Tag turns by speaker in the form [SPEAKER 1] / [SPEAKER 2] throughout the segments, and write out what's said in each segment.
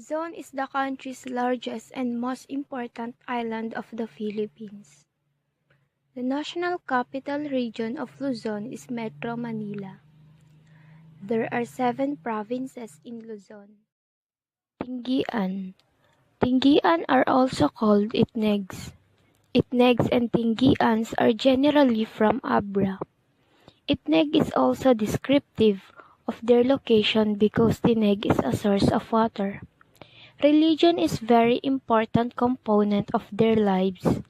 [SPEAKER 1] Luzon is the country's largest and most important island of the Philippines. The national capital region of Luzon is Metro Manila. There are 7 provinces in Luzon. Tingian. Tingian are also called Itnegs. Itnegs and Tingians are generally from Abra. Itneg is also descriptive of their location because Tineg is a source of water. Religion is a very important component of their lives.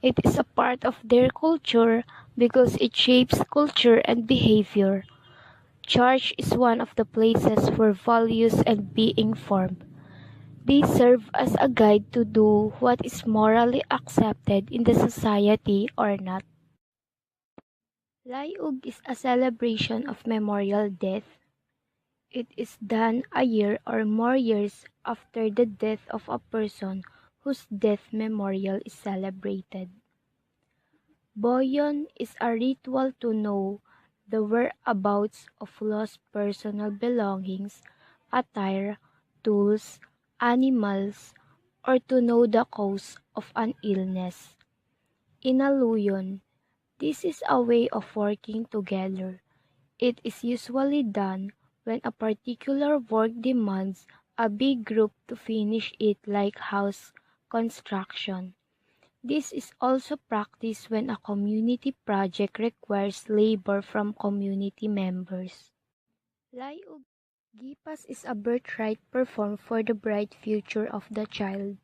[SPEAKER 1] It is a part of their culture because it shapes culture and behavior. Church is one of the places where values and being formed. They serve as a guide to do what is morally accepted in the society or not. Layug is a celebration of memorial death. It is done a year or more years after the death of a person whose death memorial is celebrated. Boyon is a ritual to know the whereabouts of lost personal belongings, attire, tools, animals, or to know the cause of an illness. Inaluyon, this is a way of working together. It is usually done when a particular work demands a big group to finish it, like house construction. This is also practiced when a community project requires labor from community members. Layug Gipas is a birthright performed for the bright future of the child.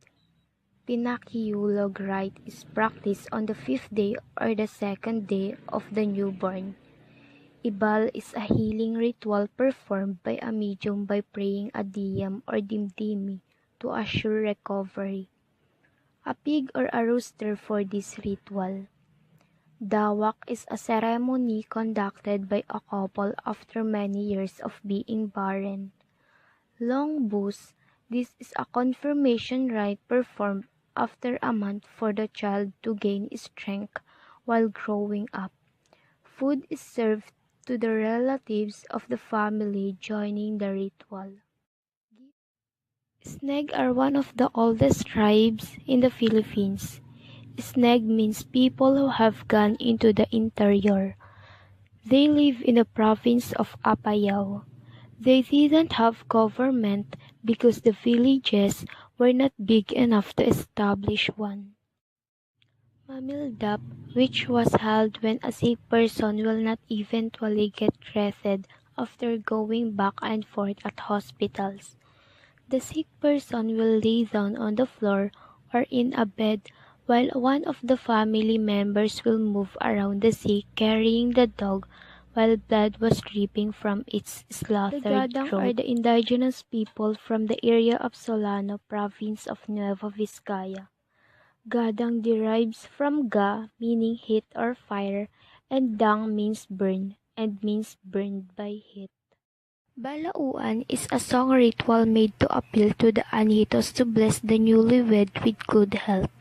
[SPEAKER 1] Pinakiulog rite is practiced on the 5th day or the 2nd day of the newborn. Ibal is a healing ritual performed by a medium by praying a diyam or dimdimi to assure recovery. A pig or a rooster for this ritual. Dawak is a ceremony conducted by a couple after many years of being barren. Longbus, this is a confirmation rite performed after a month for the child to gain strength while growing up. Food is served to the relatives of the family joining the ritual. Sneg are one of the oldest tribes in the Philippines. Sneg means people who have gone into the interior. They live in the province of Apayao. They didn't have government because the villages were not big enough to establish one. Mamildap, which was held when a sick person will not eventually get treated after going back and forth at hospitals. The sick person will lay down on the floor or in a bed while one of the family members will move around the sick carrying the dog while blood was dripping from its slaughtered throat. The Gadang are the indigenous people from the area of Solano, province of Nueva Vizcaya. Gadang derives from ga, meaning heat or fire, and dang means burn, and means burned by heat. Balauan is a song ritual made to appeal to the Anitos to bless the newlywed with good health.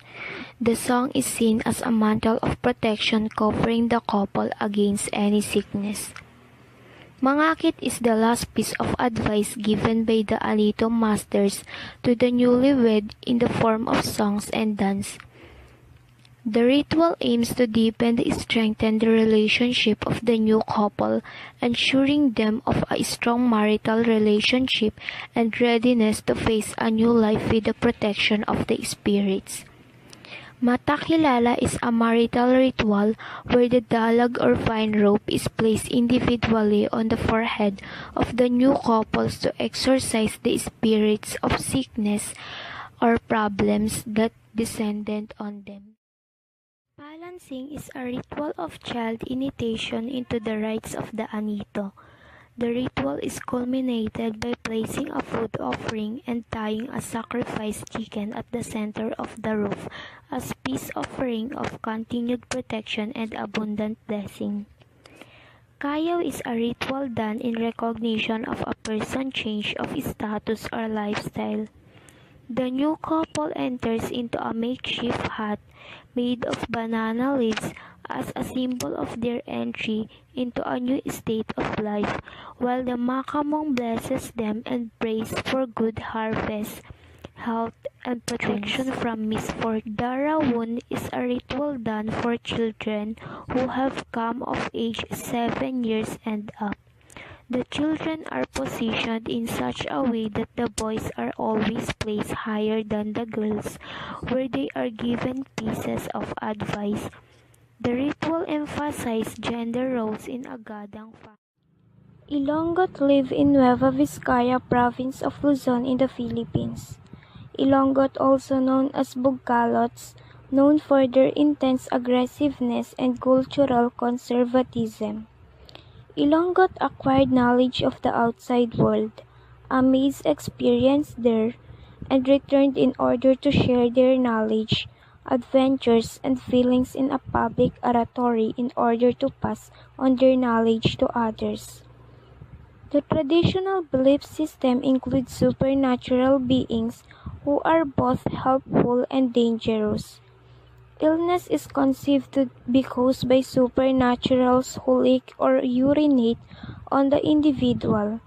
[SPEAKER 1] The song is seen as a mantle of protection covering the couple against any sickness. Mangakit is the last piece of advice given by the Anito masters to the newlywed in the form of songs and dance. The ritual aims to deepen and strengthen the relationship of the new couple, ensuring them of a strong marital relationship and readiness to face a new life with the protection of the spirits. Matakilala is a marital ritual where the dalag or fine rope is placed individually on the forehead of the new couples to exorcise the spirits of sickness or problems that descended on them. Palancing is a ritual of child initiation into the rites of the Anito. The ritual is culminated by placing a food offering and tying a sacrificed chicken at the center of the roof as peace offering of continued protection and abundant blessing. Kayaw is a ritual done in recognition of a person's change of status or lifestyle. The new couple enters into a makeshift hut made of banana leaves as a symbol of their entry into a new state of life, while the Makamong blesses them and prays for good harvest, health, and protection from misfortune. Darawon is a ritual done for children who have come of age 7 years and up. The children are positioned in such a way that the boys are always placed higher than the girls, where they are given pieces of advice. The ritual emphasizes gender roles in a Gadang family.
[SPEAKER 2] Ilonggot live in Nueva Vizcaya province of Luzon in the Philippines. Ilonggot, also known as Bugkalots, known for their intense aggressiveness and cultural conservatism. Ilonggot acquired knowledge of the outside world, amazed experience there, and returned in order to share their knowledge, adventures, and feelings in a public oratory in order to pass on their knowledge to others. The traditional belief system includes supernatural beings who are both helpful and dangerous. Illness is conceived to be caused by supernaturals who lick or urinate on the individual,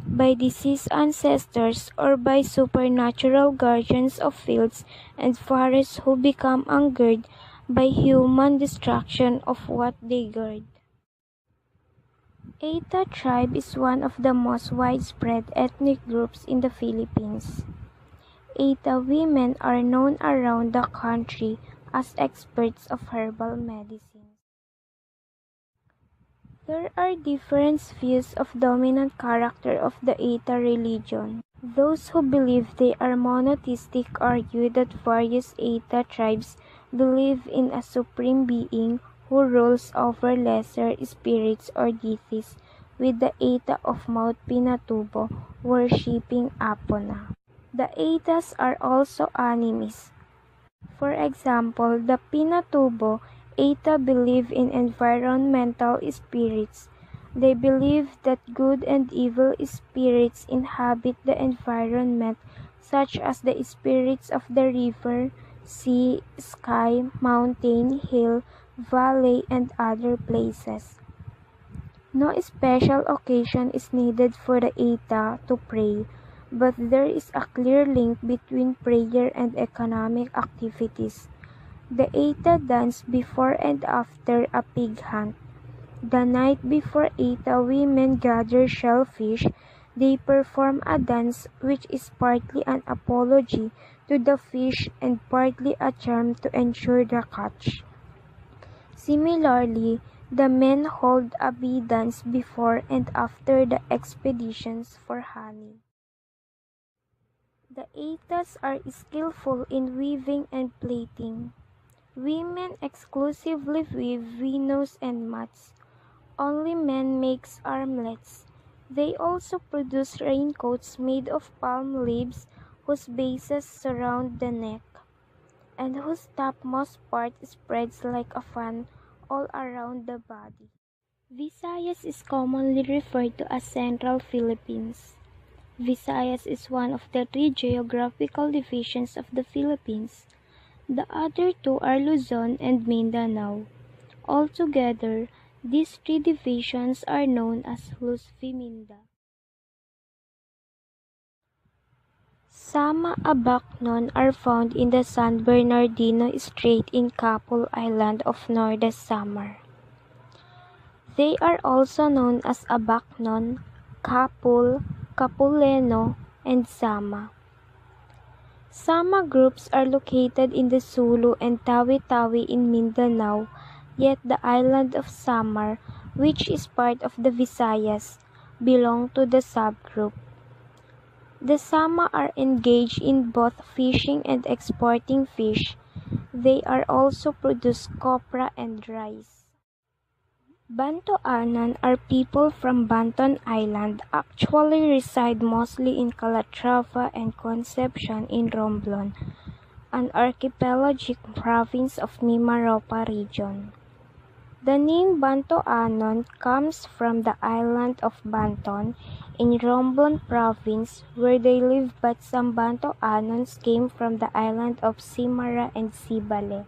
[SPEAKER 2] by deceased ancestors, or by supernatural guardians of fields and forests who become angered by human destruction of what they guard. Aita tribe is one of the most widespread ethnic groups in the Philippines. Aita women are known around the country as experts of herbal medicine. There are different views of dominant character of the Aita religion. Those who believe they are monotheistic argue that various Aita tribes believe in a supreme being who rules over lesser spirits or deities, with the Aita of Mount Pinatubo worshipping Apona. The Aitas are also animists. For example, the Pinatubo Aita believe in environmental spirits. They believe that good and evil spirits inhabit the environment, such as the spirits of the river, sea, sky, mountain, hill, valley, and other places. No special occasion is needed for the Aita to pray, but there is a clear link between prayer and economic activities. The Aita dance before and after a pig hunt. The night before Aita women gather shellfish, they perform a dance which is partly an apology to the fish and partly a charm to ensure the catch. Similarly, the men hold a bee dance before and after the expeditions for honey. The Aitas are skillful in weaving and plaiting. Women exclusively weave winos and mats. Only men makes armlets. They also produce raincoats made of palm leaves whose bases surround the neck, and whose topmost part spreads like a fan all around the body. Visayas is commonly referred to as Central Philippines. Visayas is one of the 3 geographical divisions of the Philippines. The other 2 are Luzon and Mindanao. Altogether, these 3 divisions are known as Luzviminda. Sama Abaknon are found in the San Bernardino Strait in Capul Island of Northern Samar. They are also known as Abaknon, Capul, Capuleno, and Sama. Sama groups are located in the Sulu and Tawi-Tawi in Mindanao, yet the island of Samar, which is part of the Visayas, belong to the subgroup. The Sama are engaged in both fishing and exporting fish. They are also produce copra and rice. Bantoanan are people from Banton Island, actually reside mostly in Calatrava and Concepcion in Romblon, an archipelagic province of Mimaropa region. The name Bantoanon comes from the island of Banton in Romblon province, where they live, but some Bantoanons came from the island of Simara and Sibale.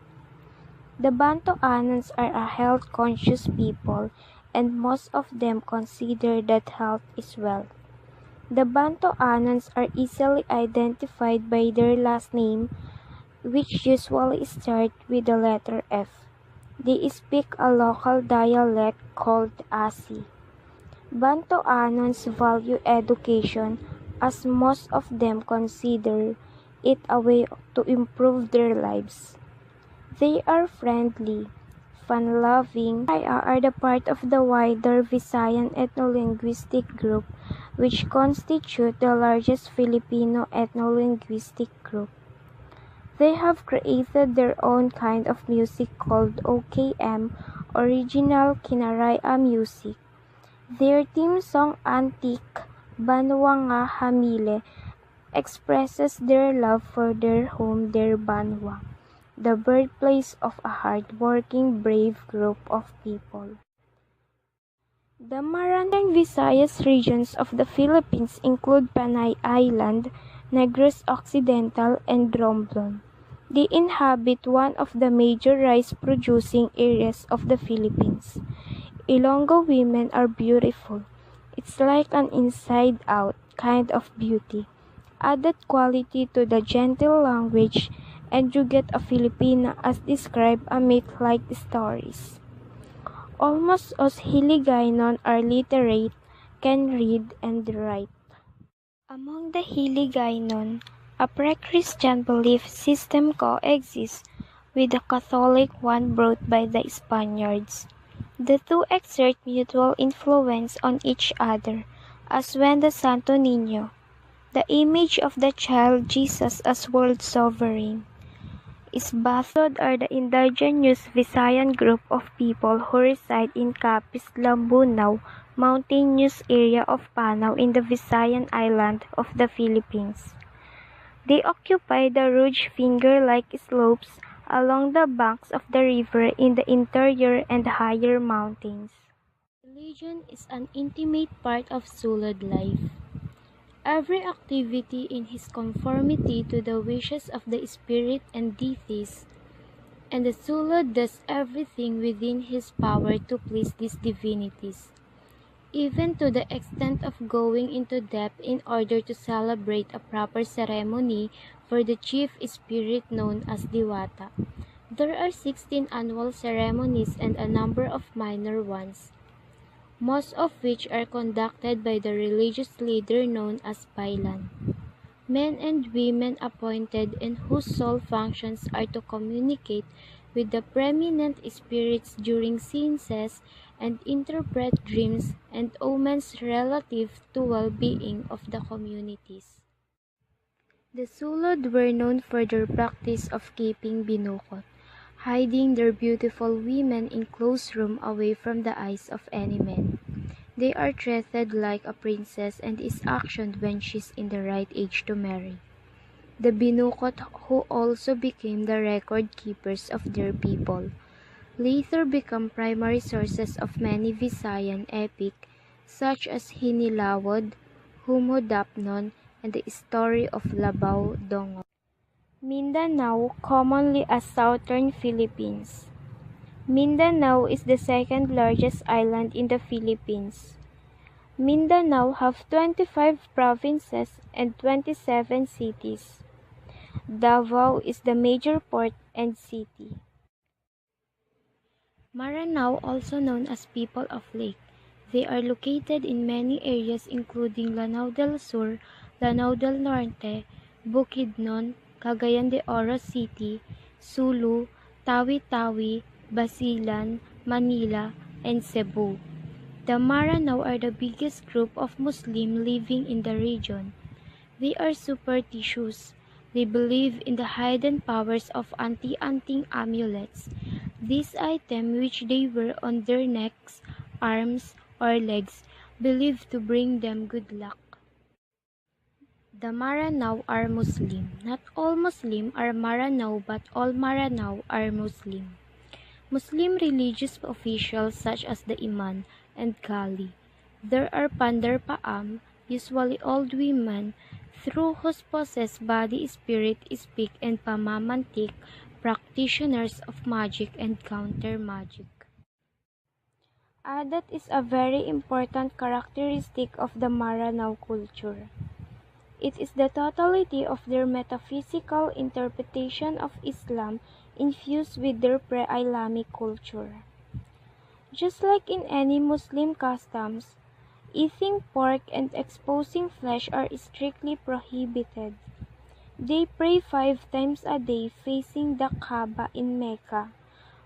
[SPEAKER 2] The Bantoanons are a health-conscious people, and most of them consider that health is wealth. The Bantoanons are easily identified by their last name, which usually start with the letter F. They speak a local dialect called Asi. Bantoanons value education, as most of them consider it a way to improve their lives. They are friendly, fun-loving. Bisaya are the part of the wider Visayan ethno-linguistic group, which constitute the largest Filipino ethno-linguistic group. They have created their own kind of music called OKM, Original Kinaraya Music. Their theme song Antique, Banwa Nga Hamile, expresses their love for their home, their Banwa, the birthplace of a hard-working, brave group of people. The Northern Visayas regions of the Philippines include Panay Island, Negros Occidental, and Romblon. They inhabit one of the major rice-producing areas of the Philippines. Ilonggo women are beautiful. It's like an inside-out kind of beauty. Added quality to the gentle language, and you get a Filipina as described a myth-like stories. Almost all Hiligaynon are literate, can read and write. Among the Hiligaynon, a pre-Christian belief system coexists with the Catholic one brought by the Spaniards. The two exert mutual influence on each other, as when the Santo Niño, the image of the child Jesus as world sovereign, is bathed are the indigenous Visayan group of people who reside in Capiz, Lambunao, mountainous area of Panao in the Visayan island of the Philippines. They occupy the rugged finger-like slopes along the banks of the river in the interior and higher mountains. Religion is an intimate part of Sulud life. Every activity in his conformity to the wishes of the spirit and deities, and the Sulud does everything within his power to please these divinities, even to the extent of going into debt in order to celebrate a proper ceremony for the chief spirit known as Diwata. There are 16 annual ceremonies and a number of minor ones, most of which are conducted by the religious leader known as Pailan. Men and women appointed and whose sole functions are to communicate with the preeminent spirits during seances and interpret dreams and omens relative to well-being of the communities. The Sulud were known for their practice of keeping binukot, hiding their beautiful women in closed room away from the eyes of any men. They are treated like a princess and is actioned when she's in the right age to marry. The binukot, who also became the record keepers of their people, later become primary sources of many Visayan epic such as Hinilawod, Humhodapnon, and the story of Labao Dongo. Mindanao, commonly as Southern Philippines. Mindanao is the second largest island in the Philippines. Mindanao have 25 provinces and 27 cities. Davao is the major port and city. Maranao, also known as People of Lake. They are located in many areas including Lanao del Sur, Lanao del Norte, Bukidnon, Cagayan de Oro City, Sulu, Tawi-Tawi, Basilan, Manila, and Cebu. The Maranao are the biggest group of Muslims living in the region. They are superstitious. They believe in the hidden powers of anti-anting amulets. These items, which they wear on their necks, arms, or legs, believed to bring them good luck. The Maranao are Muslim. Not all Muslim are Maranao, but all Maranao are Muslim. Muslim religious officials such as the Imam and Gali. There are Pandar Paam, usually old women, through whose possessed body spirit speak and pamamantik,
[SPEAKER 1] practitioners of magic and counter magic.
[SPEAKER 2] That is a very important characteristic of the Maranao culture. It is the totality of their metaphysical interpretation of Islam infused with their pre-Islamic culture. Just like in any Muslim customs, eating pork and exposing flesh are strictly prohibited. They pray 5 times a day facing the Kaaba in Mecca,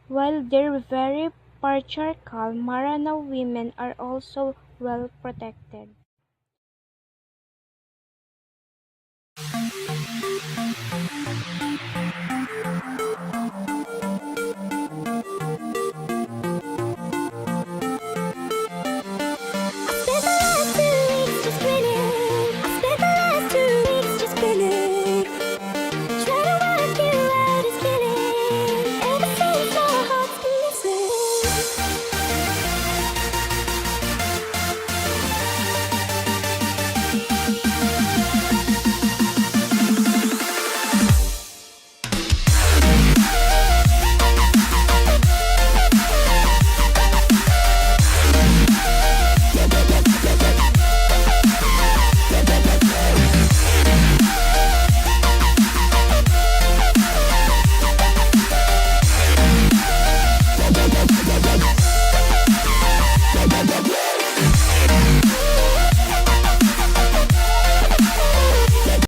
[SPEAKER 2] while their very patriarchal Maranao women are also well protected.